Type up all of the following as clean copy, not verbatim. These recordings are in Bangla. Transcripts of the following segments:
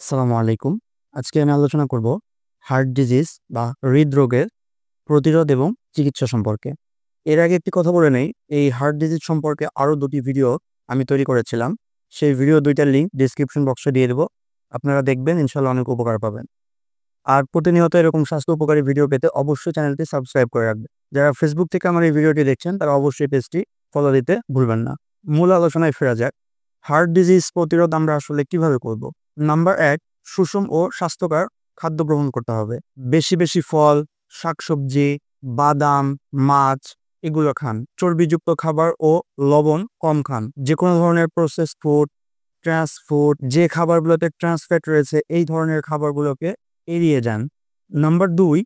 আসসালামু আলাইকুম। আজকে আমি আলোচনা করব হার্ট ডিজিজ বা হৃদরোগের প্রতিরোধ এবং চিকিৎসা সম্পর্কে। এর আগে একটি কথা বলে নেই, এই হার্ট ডিজিজ সম্পর্কে আরও ২টি ভিডিও আমি তৈরি করেছিলাম। সেই ভিডিও ২টার লিঙ্ক ডেসক্রিপশন বক্সে দিয়ে দেব। আপনারা দেখবেন, ইনশাআল্লাহ অনেক উপকার পাবেন। আর প্রতিনিয়ত এরকম স্বাস্থ্য উপকারী ভিডিও পেতে অবশ্যই চ্যানেলটি সাবস্ক্রাইব করে রাখবেন। যারা ফেসবুক থেকে আমার এই ভিডিওটি দেখছেন তারা অবশ্যই পেজটি ফলো দিতে ভুলবেন না। মূল আলোচনায় ফেরা যাক। হার্ট ডিজিজ প্রতিরোধ আমরা আসলে কিভাবে করব? নাম্বার ১, সুষম ও স্বাস্থ্যকর খাদ্য গ্রহণ করতে হবে। বেশি, বেশি ফল, শাকসবজি, বাদাম, মাছ এগুলো খান। চর্বিযুক্ত খাবার ও লবণ কম খান। যেকোনো ধরনের প্রসেস ফুড, ট্রান্স ফুড, যে খাবারগুলোতে ট্রান্স ফ্যাট রয়েছে এই ধরনের খাবারগুলোকে এড়িয়ে যান। নাম্বার ২,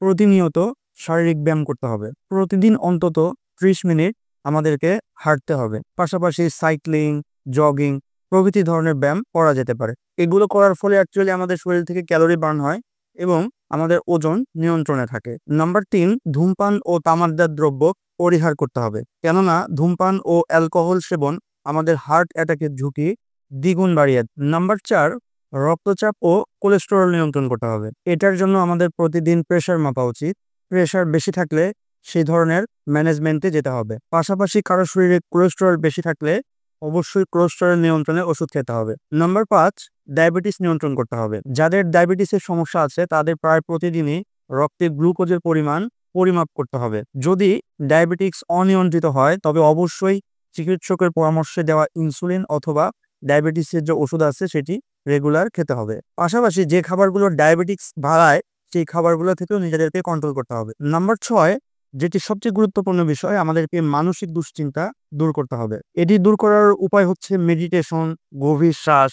প্রতিনিয়ত শারীরিক ব্যায়াম করতে হবে। প্রতিদিন অন্তত ৩০ মিনিট আমাদেরকে হাঁটতে হবে। পাশাপাশি সাইক্লিং, জগিং প্রভৃতি ধরনের ব্যায়াম করা যেতে পারে। এগুলো করার ফলে অ্যাকচুয়ালি আমাদের শরীর থেকে ক্যালোরি বার্ন হয় এবং আমাদের ওজন নিয়ন্ত্রণে থাকে। নাম্বার ৩, ধূমপান ও তামাকজাত দ্রব্য পরিহার করতে হবে। কেননা ধূমপান ও অ্যালকোহল সেবন আমাদের হার্ট অ্যাটাকের ঝুঁকি দ্বিগুণ বাড়িয়ে। নাম্বার ৪, রক্তচাপ ও কোলেস্টেরল নিয়ন্ত্রণ করতে হবে। এটার জন্য আমাদের প্রতিদিন প্রেশার মাপা উচিত। প্রেশার বেশি থাকলে সেই ধরনের ম্যানেজমেন্টে যেতে হবে। পাশাপাশি কারো শরীরে কোলেস্টেরল বেশি থাকলে অবশ্যই কোলেস্টেরল নিয়ন্ত্রণে ওষুধ খেতে হবে। নাম্বার ৫, ডায়াবেটিস নিয়ন্ত্রণ করতে হবে। যাদের ডায়াবেটিসের সমস্যা আছে তাদের প্রায় প্রতিদিনই রক্তে গ্লুকোজের পরিমাণ পরিমাপ করতে হবে। যদি ডায়াবেটিস অনিয়ন্ত্রিত হয় তবে অবশ্যই চিকিৎসকের পরামর্শে দেওয়া ইনসুলিন অথবা ডায়াবেটিসের যে ওষুধ আছে সেটি রেগুলার খেতে হবে। পাশাপাশি যে খাবারগুলো ডায়াবেটিস বাড়ায় সেই খাবারগুলো থেকেও নিজেদেরকে কন্ট্রোল করতে হবে। নাম্বার ৬, যেটি সবচেয়ে গুরুত্বপূর্ণ বিষয়, আমাদেরকে মানসিক দুশ্চিন্তা দূর করতে হবে। এটি দূর করার উপায় হচ্ছে মেডিটেশন, গভীর শ্বাস,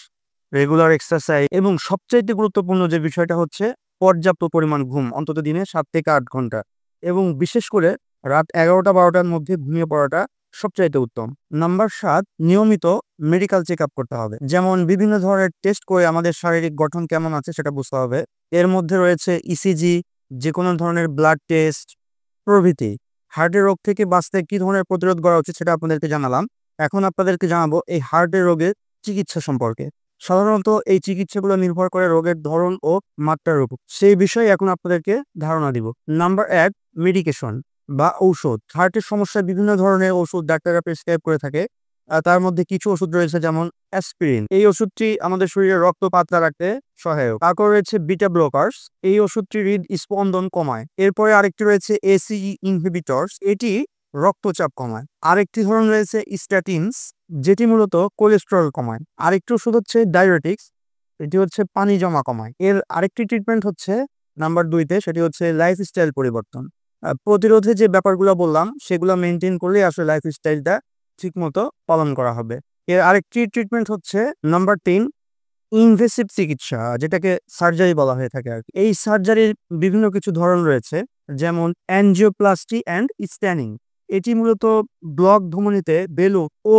রেগুলার এক্সারসাইজ এবং সবচাইতে গুরুত্বপূর্ণ যে বিষয়টা হচ্ছে পর্যাপ্ত পরিমাণ ঘুম, অন্তত দিনে ৭ থেকে ৮ ঘন্টা এবং বিশেষ করে রাত ১১টা-১২টার মধ্যে ঘুমিয়ে পড়াটা সবচাইতে উত্তম। নাম্বার ৭, নিয়মিত মেডিকেল চেক আপ করতে হবে। যেমন বিভিন্ন ধরনের টেস্ট করে আমাদের শারীরিক গঠন কেমন আছে সেটা বুঝতে হবে। এর মধ্যে রয়েছে ইসিজি, যেকোনো ধরনের ব্লাড টেস্ট প্রভৃতি। হার্টের রোগ থেকে বাঁচতে কি ধরনের প্রতিরোধ করা উচিত সেটা আপনাদেরকে জানালাম। এখন আপনাদেরকে জানাবো এই হার্টের রোগের চিকিৎসা সম্পর্কে। সাধারণত এই চিকিৎসাগুলো নির্ভর করে রোগের ধরন ও মাত্রার উপর। সেই বিষয়ে এখন আপনাদেরকে ধারণা দিব। নাম্বার ১, মেডিকেশন বা ঔষধ। হার্টের সমস্যায় বিভিন্ন ধরনের ওষুধ ডাক্তাররা প্রেসক্রাইব করে থাকে। তার মধ্যে কিছু ওষুধ রয়েছে যেমন অ্যাসপিরিন। এই ওষুধটি আমাদের শরীরে রক্ত পাতলা রাখতে সহায়ক। তারপর রয়েছে বিটা ব্লকার্স। এই ওষুধটি হৃদস্পন্দন কমায়। এরপরে আরেকটি রয়েছে এসিই ইনহিবিটরস। এটি রক্তচাপ কমায়। আরেকটি ধরন রয়েছে স্ট্যাটিনস, যেটি মূলত কোলেস্টেরল কমায়। আরেকটি ওষুধ হচ্ছে ডায়ুরেটিক্স, এটি হচ্ছে পানি জমা কমায়। এর আরেকটি ট্রিটমেন্ট হচ্ছে নাম্বার ২তে, সেটি হচ্ছে লাইফস্টাইল পরিবর্তন। প্রতিরোধে যে ব্যাপারগুলো বললাম সেগুলো মেনটেন করলে আসলে লাইফস্টাইলটা ঠিকমতো পালন করা হবে। এর আরেকটি ট্রিটমেন্ট হচ্ছে নাম্বার ৩, ইনভেসিভ চিকিৎসা, যেটাকে সার্জারি বলা হয়ে থাকে আর কি। এই সার্জারির বিভিন্ন কিছু ধরন রয়েছে, যেমন অ্যানজিওপ্লাস্টি অ্যান্ড স্ট্যানিং। এটি মূলত ব্লক ধমনীতে বেলুন ও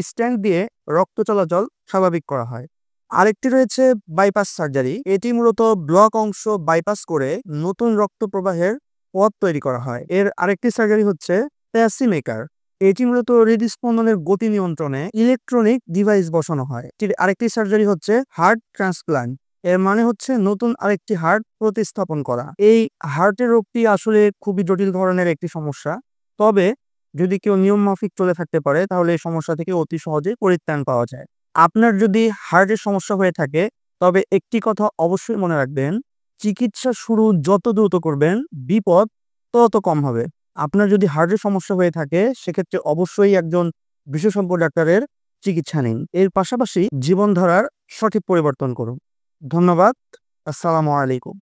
স্ট্যান্ড দিয়ে রক্ত চলাচল স্বাভাবিক করা হয়। আরেকটি রয়েছে বাইপাস সার্জারি। এটি মূলত ব্লক অংশ বাইপাস করে নতুন রক্ত প্রবাহের পথ তৈরি করা হয়। এর আরেকটি সার্জারি হচ্ছে প্যাসিমেকার। এটি মূলত হৃদস্পন্দনের গতি নিয়ন্ত্রণে ইলেকট্রনিক ডিভাইস বসানো হয়। আরেকটি সার্জারি হচ্ছে হার্ট ট্রান্সপ্লান্ট। এর মানে হচ্ছে নতুন আরেকটি হার্ট প্রতিস্থাপন করা। এই হার্টের রোগটি আসলে খুবই জটিল ধরনের একটি সমস্যা। তবে যদি কেউ নিয়ম মাফিক চলে থাকতে পারে তাহলে এই সমস্যা থেকে অতি সহজে পরিত্রাণ পাওয়া যায়। আপনার যদি হার্টের সমস্যা হয়ে থাকে তবে একটি কথা অবশ্যই মনে রাখবেন, চিকিৎসা শুরু যত দ্রুত করবেন বিপদ তত কম হবে। আপনার যদি হার্টের সমস্যা হয়ে থাকে সেক্ষেত্রে অবশ্যই একজন বিশেষজ্ঞ ডাক্তারের চিকিৎসা নিন। এর পাশাপাশি জীবনধারার সঠিক পরিবর্তন করুন। ধন্যবাদ। আসসালামু আলাইকুম।